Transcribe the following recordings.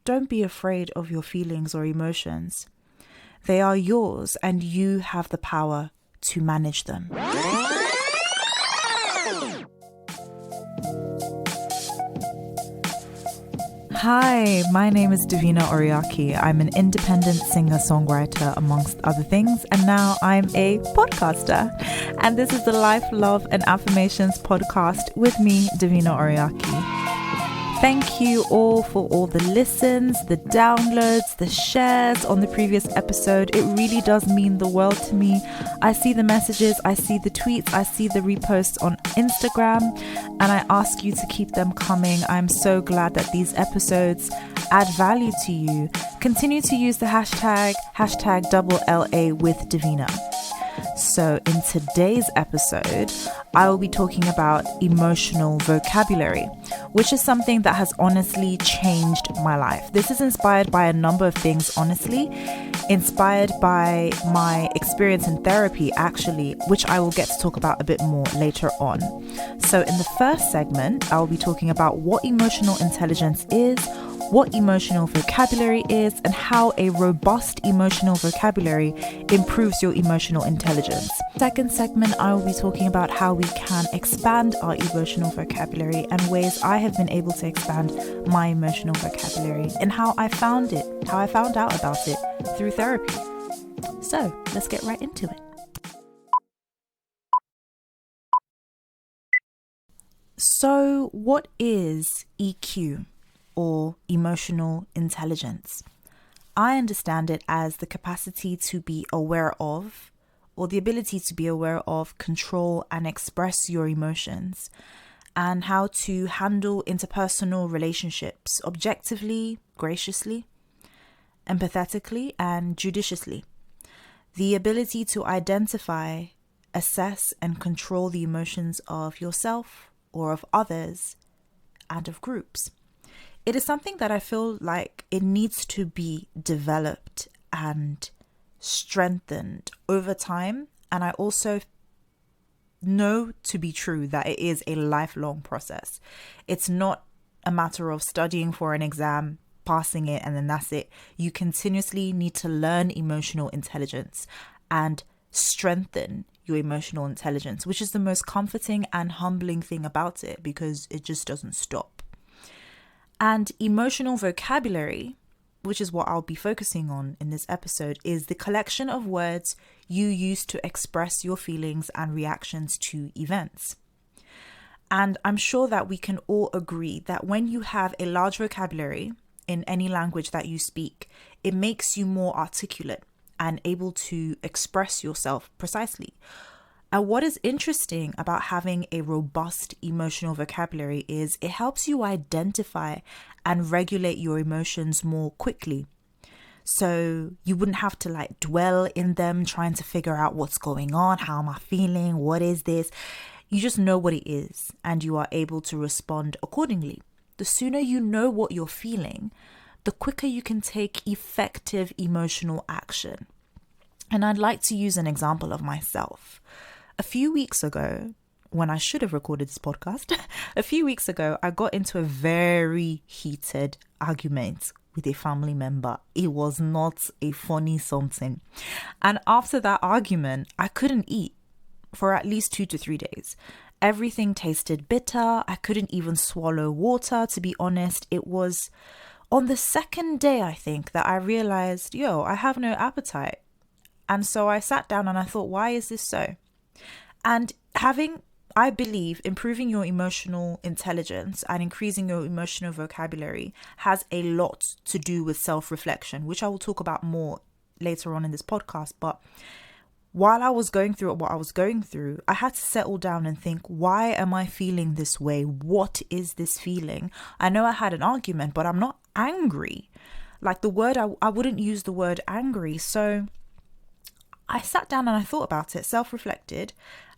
don't be afraid of your feelings or emotions. They are yours and you have the power to manage them. Hi, my name is Davina Oriaki. I'm an independent singer-songwriter amongst other things, and now I'm a podcaster. And this is the Life, Love and Affirmations podcast with me, Davina Oriaki. Thank you all for all the listens, the downloads, the shares on the previous episode. It really does mean the world to me. I see the messages, I see the tweets, I see the reposts on Instagram, and I ask you to keep them coming. I'm so glad that these episodes add value to you. Continue to use the hashtag #LA with Davina. So in today's episode, I will be talking about emotional vocabulary, which is something that has honestly changed my life. This is inspired by a number of things, honestly. Inspired by my experience in therapy, actually, which I will get to talk about a bit more later on. So in the first segment, I will be talking about what emotional intelligence is, what emotional vocabulary is, and how a robust emotional vocabulary improves your emotional intelligence. Second segment, I will be talking about how we can expand our emotional vocabulary and ways I have been able to expand my emotional vocabulary and how I found out about it through therapy. So let's get right into it. So what is EQ? Or emotional intelligence? I understand it as the capacity to be aware of, or the ability to be aware of, control and express your emotions, and how to handle interpersonal relationships objectively, graciously, empathetically, and judiciously. The ability to identify, assess, and control the emotions of yourself or of others and of groups. It is something that I feel like it needs to be developed and strengthened over time. And I also know to be true that it is a lifelong process. It's not a matter of studying for an exam, passing it, and then that's it. You continuously need to learn emotional intelligence and strengthen your emotional intelligence, which is the most comforting and humbling thing about it because it just doesn't stop. And emotional vocabulary, which is what I'll be focusing on in this episode, is the collection of words you use to express your feelings and reactions to events. And I'm sure that we can all agree that when you have a large vocabulary in any language that you speak, it makes you more articulate and able to express yourself precisely. And what is interesting about having a robust emotional vocabulary is it helps you identify and regulate your emotions more quickly. So you wouldn't have to dwell in them trying to figure out what's going on, how am I feeling, what is this? You just know what it is and you are able to respond accordingly. The sooner you know what you're feeling, the quicker you can take effective emotional action. And I'd like to use an example of myself. A few weeks ago, when I should have recorded this podcast, I got into a very heated argument with a family member. It was not a funny something. And after that argument, I couldn't eat for at least 2 to 3 days. Everything tasted bitter. I couldn't even swallow water, to be honest. It was on the second day, I think, that I realized, I have no appetite. And so I sat down and I thought, why is this so? And I believe, improving your emotional intelligence and increasing your emotional vocabulary has a lot to do with self-reflection, which I will talk about more later on in this podcast. But while I was going through what I was going through, I had to settle down and think, why am I feeling this way? What is this feeling? I know I had an argument, but I'm not angry. I wouldn't use the word angry. So I sat down and I thought about it, self-reflected,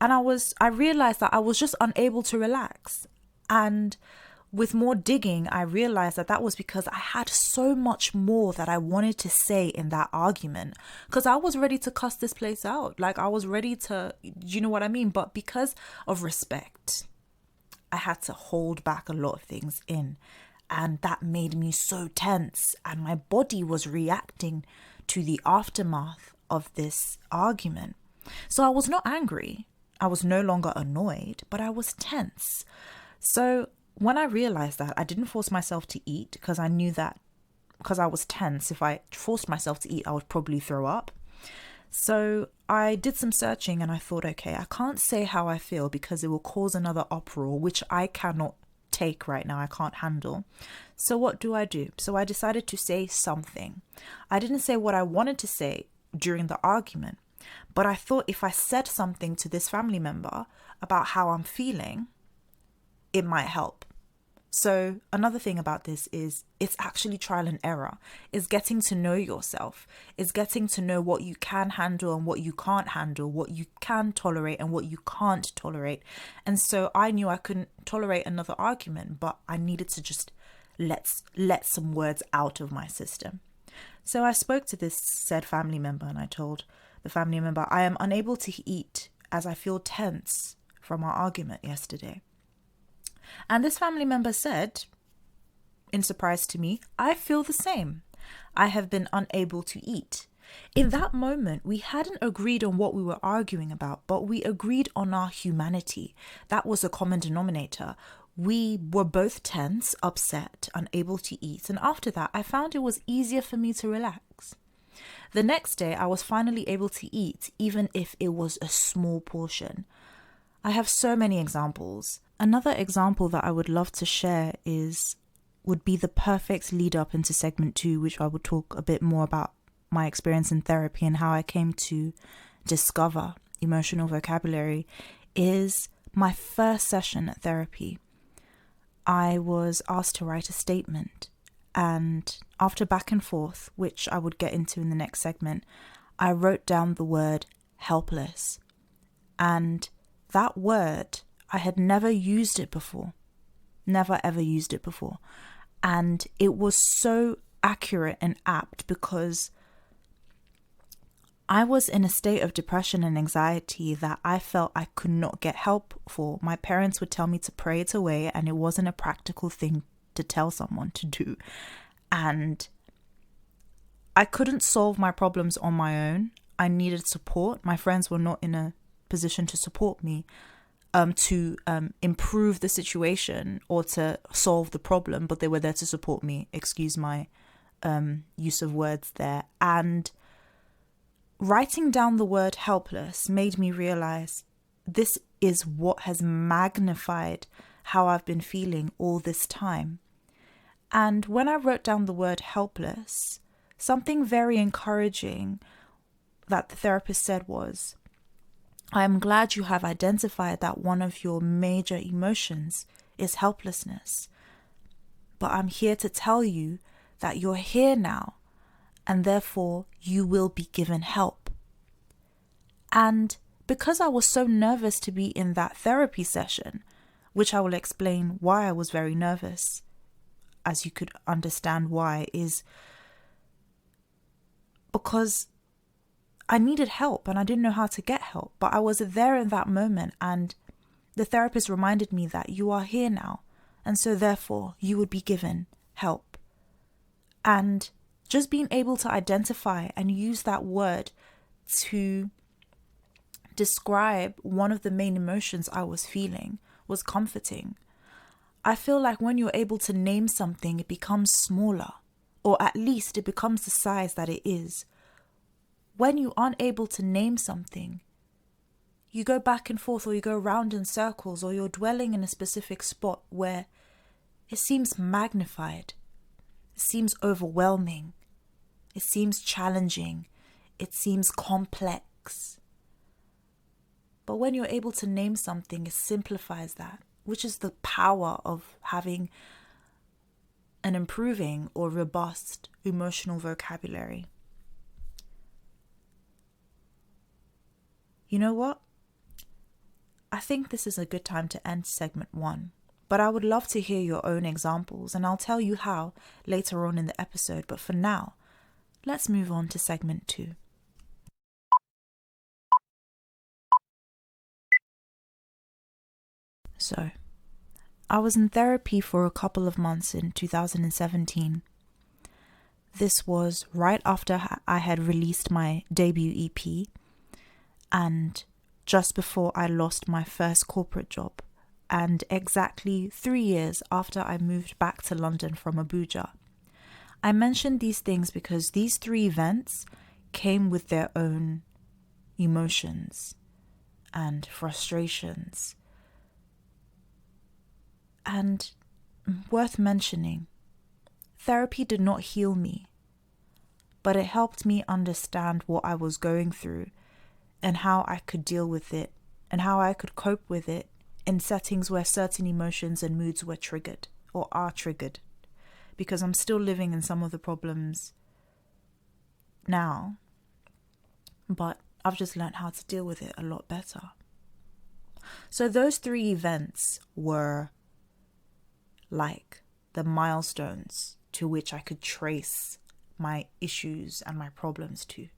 and I realized that I was just unable to relax. And with more digging, I realized that was because I had so much more that I wanted to say in that argument, because I was ready to cuss this place out. I was ready to, you know what I mean? But because of respect, I had to hold back a lot of things in. And that made me so tense, and my body was reacting to the aftermath of this argument. So I was not angry. I was no longer annoyed, but I was tense. So when I realized that, I didn't force myself to eat because I knew that because I was tense, if I forced myself to eat, I would probably throw up. So I did some searching and I thought, okay, I can't say how I feel because it will cause another uproar, which I cannot take right now. I can't handle. So what do? So I decided to say something. I didn't say what I wanted to say during the argument, but I thought if I said something to this family member about how I'm feeling, it might help. So another thing about this is it's actually trial and error. It's getting to know yourself. It's getting to know what you can handle and what you can't handle, what you can tolerate and what you can't tolerate. And so I knew I couldn't tolerate another argument, but I needed to just let some words out of my system. So I spoke to this said family member and I told the family member, I am unable to eat as I feel tense from our argument yesterday. And this family member said, in surprise to me, I feel the same. I have been unable to eat. In that moment, we hadn't agreed on what we were arguing about, but we agreed on our humanity. That was a common denominator. We were both tense, upset, unable to eat. And after that, I found it was easier for me to relax. The next day, I was finally able to eat, even if it was a small portion. I have so many examples. Another example that I would love to share would be the perfect lead up into segment 2, which I will talk a bit more about my experience in therapy and how I came to discover emotional vocabulary, is my first session at therapy. I was asked to write a statement, and after back and forth, which I would get into in the next segment, I wrote down the word helpless. And that word, I had never used it before. Never ever used it before. And it was so accurate and apt because I was in a state of depression and anxiety that I felt I could not get help for. My parents would tell me to pray it away, and it wasn't a practical thing to tell someone to do. And I couldn't solve my problems on my own. I needed support. My friends were not in a position to support me. To improve the situation or to solve the problem, but they were there to support me. Excuse my use of words there. And writing down the word helpless made me realize this is what has magnified how I've been feeling all this time. And when I wrote down the word helpless, something very encouraging that the therapist said was, I am glad you have identified that one of your major emotions is helplessness. But I'm here to tell you that you're here now, and therefore you will be given help. And because I was so nervous to be in that therapy session, which I will explain why I was very nervous, as you could understand why, is because I needed help and I didn't know how to get help, but I was there in that moment, and the therapist reminded me that you are here now, and so therefore you would be given help. And just being able to identify and use that word to describe one of the main emotions I was feeling was comforting. I feel like when you're able to name something, it becomes smaller, or at least it becomes the size that it is. When you aren't able to name something, you go back and forth, or you go round in circles, or you're dwelling in a specific spot where it seems magnified, it seems overwhelming, it seems challenging, it seems complex. But when you're able to name something, it simplifies that, which is the power of having an improving or robust emotional vocabulary. You know what? I think this is a good time to end segment 1, but I would love to hear your own examples, and I'll tell you how later on in the episode. But for now, let's move on to segment 2. So, I was in therapy for a couple of months in 2017. This was right after I had released my debut EP and just before I lost my first corporate job, and exactly 3 years after I moved back to London from Abuja. I mentioned these things because these 3 events came with their own emotions and frustrations. And worth mentioning, therapy did not heal me, but it helped me understand what I was going through and how I could deal with it and how I could cope with it in settings where certain emotions and moods were triggered or are triggered, because I'm still living in some of the problems now, but I've just learned how to deal with it a lot better. So those 3 events were like the milestones to which I could trace my issues and my problems to.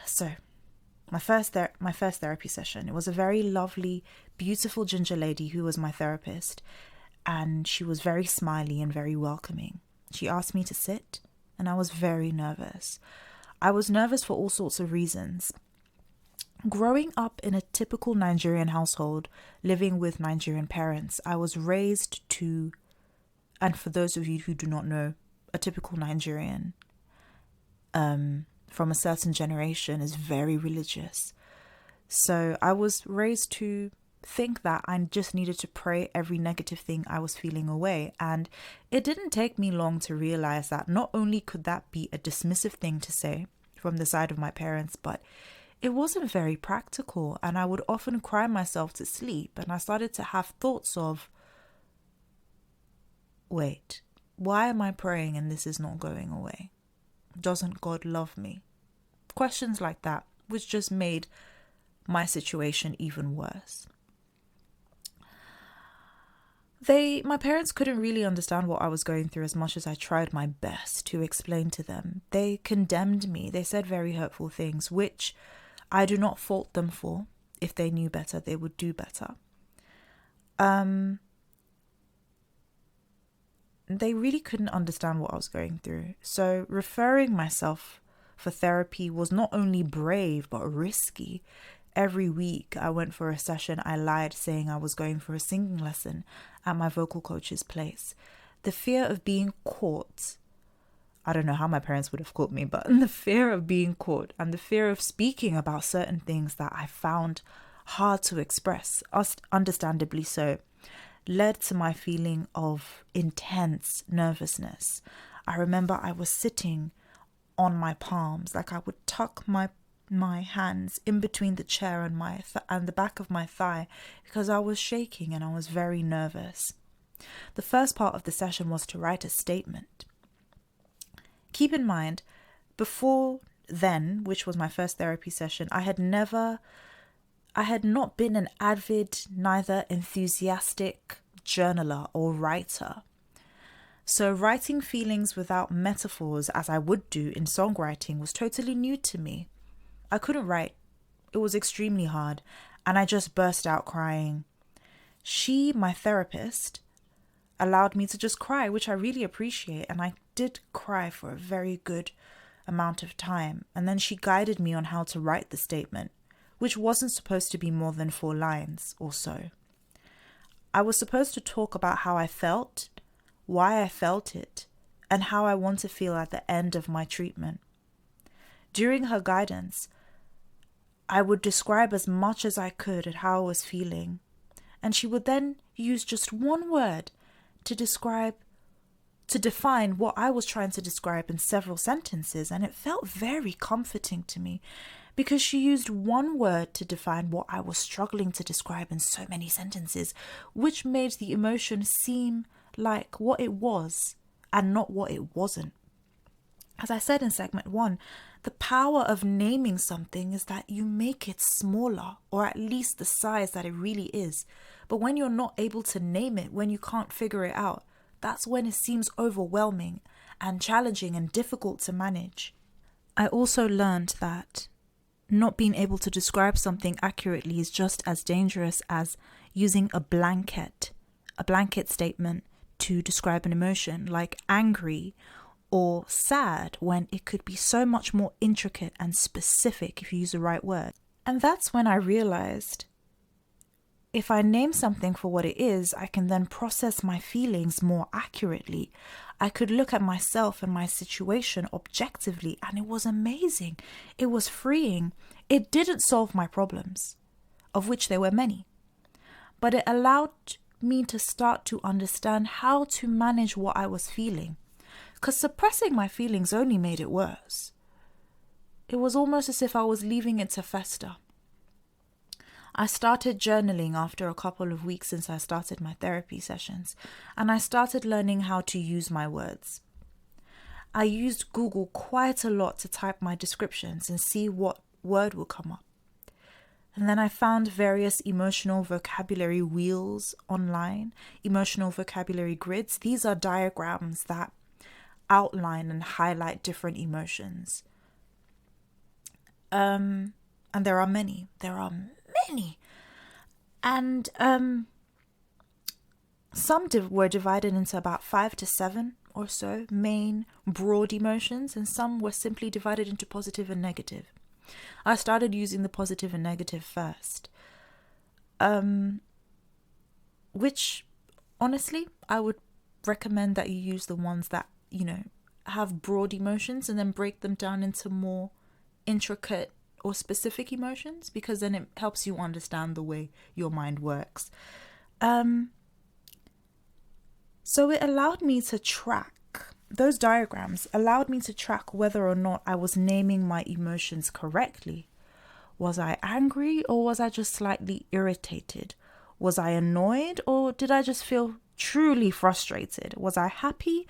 So, my first therapy session, it was a very lovely, beautiful ginger lady who was my therapist, and she was very smiley and very welcoming. She asked me to sit, and I was very nervous. I was nervous for all sorts of reasons. Growing up in a typical Nigerian household, living with Nigerian parents, I was raised to, and for those of you who do not know, a typical Nigerian from a certain generation is very religious. So I was raised to think that I just needed to pray every negative thing I was feeling away. And it didn't take me long to realize that not only could that be a dismissive thing to say from the side of my parents, but it wasn't very practical. And I would often cry myself to sleep. And I started to have thoughts of, wait, why am I praying and this is not going away? Doesn't God love me? Questions like that, which just made my situation even worse. My parents couldn't really understand what I was going through as much as I tried my best to explain to them. They condemned me. They said very hurtful things, which I do not fault them for. If they knew better, they would do better. They really couldn't understand what I was going through. So referring myself for therapy was not only brave, but risky. Every week I went for a session, I lied saying I was going for a singing lesson at my vocal coach's place. The fear of being caught, I don't know how my parents would have caught me, but the fear of being caught and the fear of speaking about certain things that I found hard to express, understandably so, led to my feeling of intense nervousness. I remember I was sitting on my palms, like I would tuck my hands in between the chair and and the back of my thigh because I was shaking and I was very nervous. The first part of the session was to write a statement. Keep in mind, before then, which was my first therapy session, I had not been an avid, neither enthusiastic journaler or writer. So writing feelings without metaphors, as I would do in songwriting, was totally new to me. I couldn't write. It was extremely hard, and I just burst out crying. She, my therapist, allowed me to just cry, which I really appreciate, and I did cry for a very good amount of time. And then she guided me on how to write the statement, which wasn't supposed to be more than 4 lines or so. I was supposed to talk about how I felt, why I felt it, and how I want to feel at the end of my treatment. During her guidance, I would describe as much as I could at how I was feeling, and she would then use just one word to define what I was trying to describe in several sentences, and it felt very comforting to me because she used one word to define what I was struggling to describe in so many sentences, which made the emotion seem like what it was and not what it wasn't. As I said in segment 1, the power of naming something is that you make it smaller, or at least the size that it really is. But when you're not able to name it, when you can't figure it out, that's when it seems overwhelming and challenging and difficult to manage. I also learned that not being able to describe something accurately is just as dangerous as using a blanket statement to describe an emotion like angry or sad, when it could be so much more intricate and specific if you use the right word. And that's when I realized, if I name something for what it is, I can then process my feelings more accurately. I could look at myself and my situation objectively, and it was amazing. It was freeing. It didn't solve my problems, of which there were many, but it allowed me to start to understand how to manage what I was feeling, because suppressing my feelings only made it worse. It was almost as if I was leaving it to fester. I started journaling after a couple of weeks since I started my therapy sessions, and I started learning how to use my words. I used Google quite a lot to type my descriptions and see what word would come up. And then I found various emotional vocabulary wheels online, emotional vocabulary grids. These are diagrams that outline and highlight different emotions. And there are many. And some were divided into about 5 to 7 or so main broad emotions, and some were simply divided into positive and negative. I started using the positive and negative first, which honestly I would recommend that you use the ones that, have broad emotions and then break them down into more intricate or specific emotions, because then it helps you understand the way your mind works. So it allowed me to track, those diagrams allowed me to track whether or not I was naming my emotions correctly. Was I angry, or was I just slightly irritated? Was I annoyed, or did I just feel truly frustrated? Was I happy,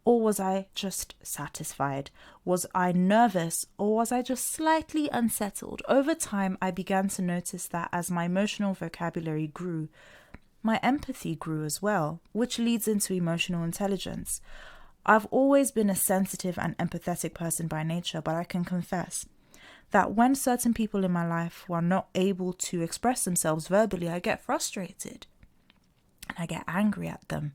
or was I just satisfied? Was I nervous, or was I just slightly unsettled? Over time, I began to notice that as my emotional vocabulary grew, my empathy grew as well, which leads into emotional intelligence. I've always been a sensitive and empathetic person by nature, but I can confess that when certain people in my life were not able to express themselves verbally, I get frustrated and I get angry at them.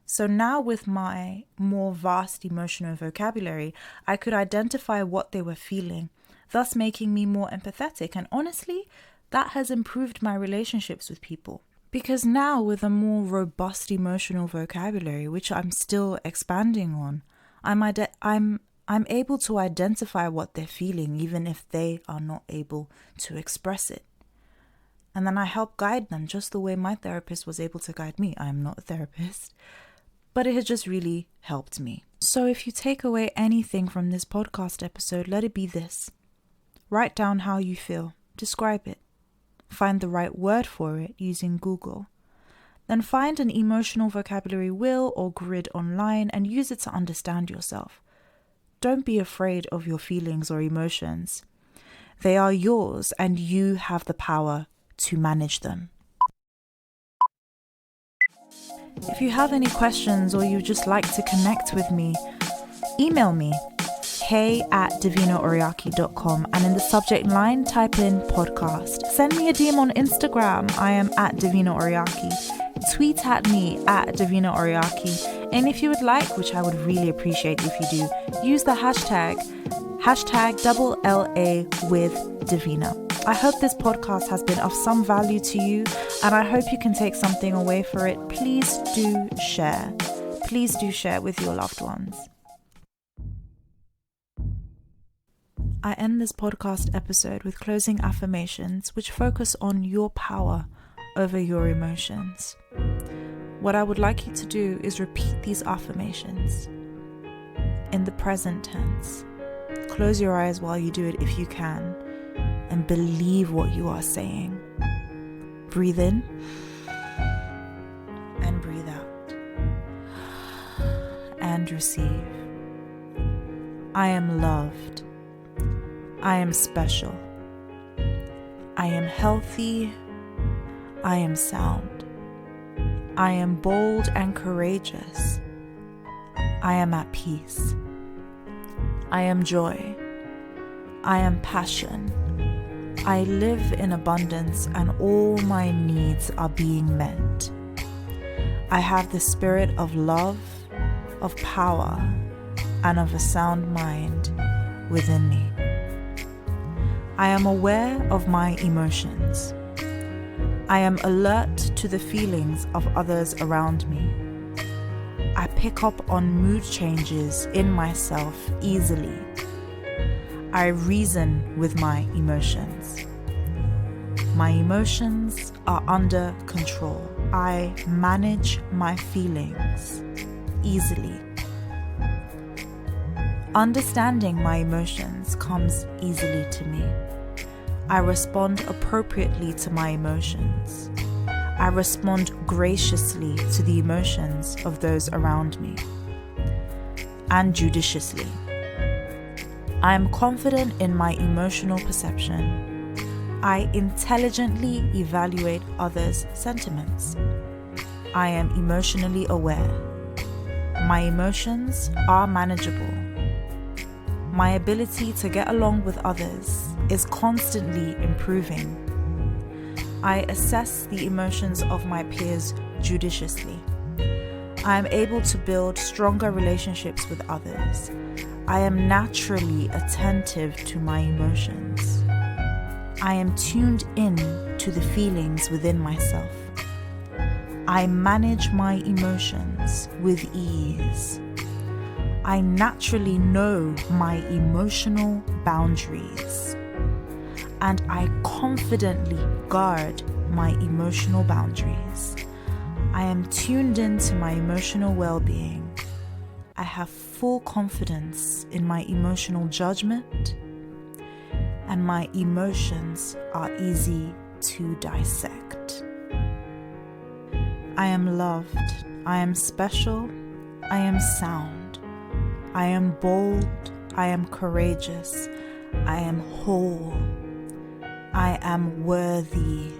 So now, with my more vast emotional vocabulary, I could identify what they were feeling, thus making me more empathetic. And honestly, that has improved my relationships with people. Because now, with a more robust emotional vocabulary, which I'm still expanding on, I'm able to identify what they're feeling, even if they are not able to express it. And then I help guide them just the way my therapist was able to guide me. I am not a therapist, but it has just really helped me. So if you take away anything from this podcast episode, let it be this. Write down how you feel. Describe it. Find the right word for it using Google. Then find an emotional vocabulary wheel or grid online and use it to understand yourself. Don't be afraid of your feelings or emotions. They are yours, and you have the power to manage them. If you have any questions or you just like to connect with me, email me, hey@davinaoriaki.com, and in the subject line, type in podcast. Send me a DM on Instagram. I am @davinaoriaki. Tweet at me @davinaoriaki. And if you would like, which I would really appreciate if you do, use the hashtag #LA with Davina. I hope this podcast has been of some value to you, and I hope you can take something away for it. Please do share. Please do share with your loved ones. I end this podcast episode with closing affirmations, which focus on your power over your emotions. What I would like you to do is repeat these affirmations in the present tense. Close your eyes while you do it if you can, and believe what you are saying. Breathe in and breathe out. And receive. I am loved. I am special. I am healthy. I am sound. I am bold and courageous. I am at peace. I am joy. I am passion. I live in abundance and all my needs are being met. I have the spirit of love, of power, and of a sound mind within me. I am aware of my emotions. I am alert to the feelings of others around me. I pick up on mood changes in myself easily. I reason with my emotions. My emotions are under control. I manage my feelings easily. Understanding my emotions comes easily to me. I respond appropriately to my emotions. I respond graciously to the emotions of those around me, and judiciously. I am confident in my emotional perception. I intelligently evaluate others' sentiments. I am emotionally aware. My emotions are manageable. My ability to get along with others is constantly improving. I assess the emotions of my peers judiciously. I am able to build stronger relationships with others. I am naturally attentive to my emotions. I am tuned in to the feelings within myself. I manage my emotions with ease. I naturally know my emotional boundaries, and I confidently guard my emotional boundaries. I am tuned into my emotional well-being. I have full confidence in my emotional judgment, and my emotions are easy to dissect. I am loved. I am special. I am sound. I am bold, I am courageous, I am whole, I am worthy.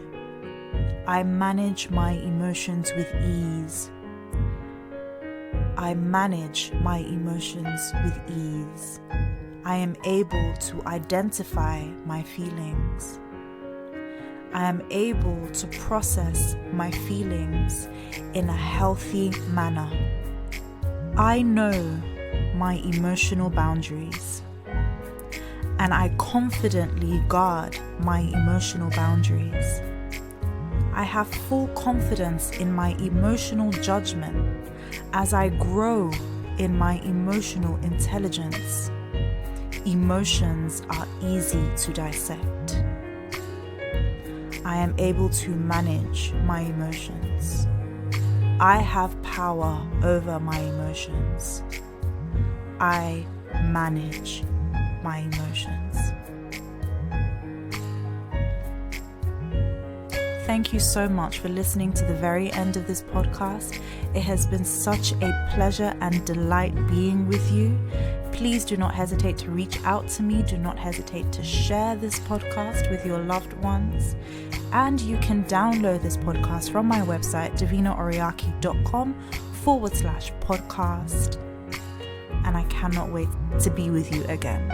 I manage my emotions with ease. I manage my emotions with ease. I am able to identify my feelings. I am able to process my feelings in a healthy manner. I know my emotional boundaries, and I confidently guard my emotional boundaries. I have full confidence in my emotional judgment as I grow in my emotional intelligence. Emotions are easy to dissect. I am able to manage my emotions. I have power over my emotions. I manage my emotions. Thank you so much for listening to the very end of this podcast. It has been such a pleasure and delight being with you. Please do not hesitate to reach out to me. Do not hesitate to share this podcast with your loved ones. And you can download this podcast from my website, davinaoriaki.com/podcast. And I cannot wait to be with you again.